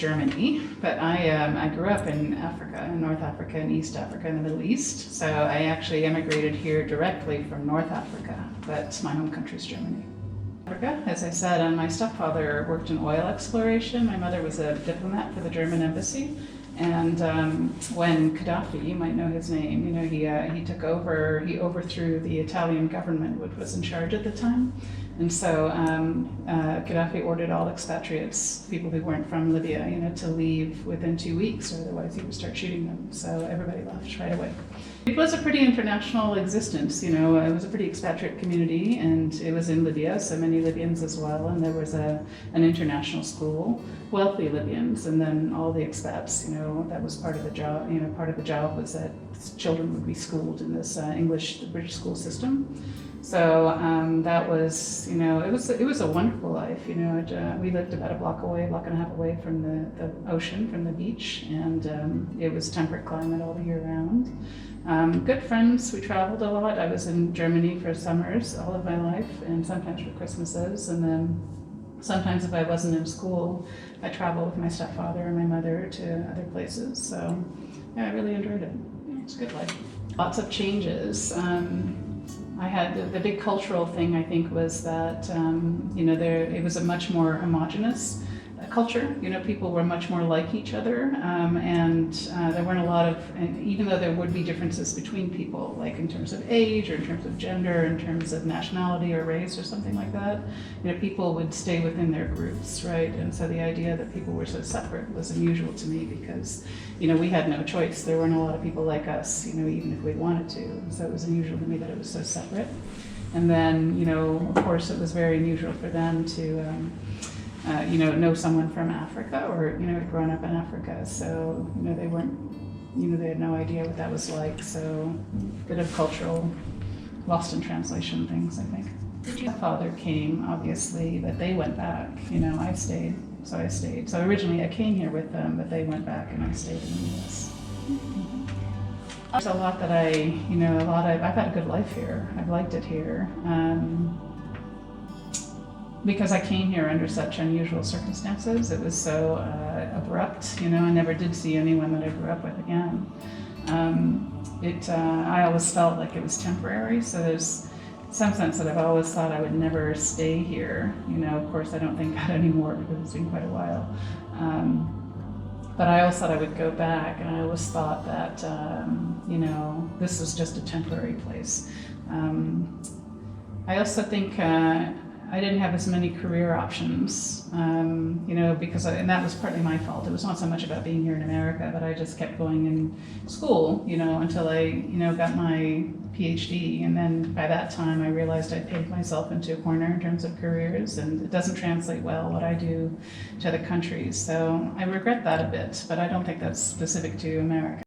Germany, but I grew up in Africa, in North Africa and East Africa and the Middle East. So I actually emigrated here directly from North Africa, but my home country is Germany. Africa, as I said, my stepfather worked in oil exploration. My mother was a diplomat for the German embassy. And when Gaddafi, you might know his name, you know, he took over, he overthrew the Italian government, which was in charge at the time. And so Gaddafi ordered all expatriates, people who weren't from Libya, you know, to leave within 2 weeks, or otherwise he would start shooting them. So everybody left right away. It was a pretty international existence, you know, it was a pretty expatriate community, and it was in Libya, so many Libyans as well, and there was an international school, wealthy Libyans, and then all the expats, you know, that was part of the job, you know, part of the job was that children would be schooled in this the British school system. So that was, you know, it was a wonderful life, you know. We lived about a block and a half away from the ocean, from the beach, and it was temperate climate all year round. Good friends, we traveled a lot. I was in Germany for summers all of my life, and sometimes for Christmases, and then sometimes if I wasn't in school, I traveled with my stepfather and my mother to other places. So yeah, I really enjoyed it. It's a good life. Lots of changes. I had the big cultural thing, I think, was that you know, it was a much more homogenous culture. You know, people were much more like each other, and there weren't a lot of, and even though there would be differences between people, like in terms of age or in terms of gender, in terms of nationality or race or something like that, you know, people would stay within their groups, right? And so the idea that people were so separate was unusual to me because, you know, we had no choice. There weren't a lot of people like us, you know, even if we wanted to. So it was unusual to me that it was so separate. And then, you know, of course, it was very unusual for them to you know someone from Africa, or, you know, had grown up in Africa. So, you know, they weren't, you know, they had no idea what that was like. So a bit of cultural lost in translation things, I think. My father came, obviously, but they went back. You know, I stayed, so I stayed. So originally I came here with them, but they went back and I stayed in the US. There's a lot that you know, I've had a good life here. I've liked it here. Because I came here under such unusual circumstances. It was so abrupt, you know. I never did see anyone that I grew up with again. I always felt like it was temporary, so there's some sense that I've always thought I would never stay here. You know, of course I don't think that anymore because it's been quite a while. But I always thought I would go back, and I always thought that, you know, this was just a temporary place. I also think I didn't have as many career options, you know, and that was partly my fault. It was not so much about being here in America, but I just kept going in school, you know, until I, you know, got my PhD. And then by that time I realized I'd painted myself into a corner in terms of careers, and it doesn't translate well what I do to other countries. So I regret that a bit, but I don't think that's specific to America.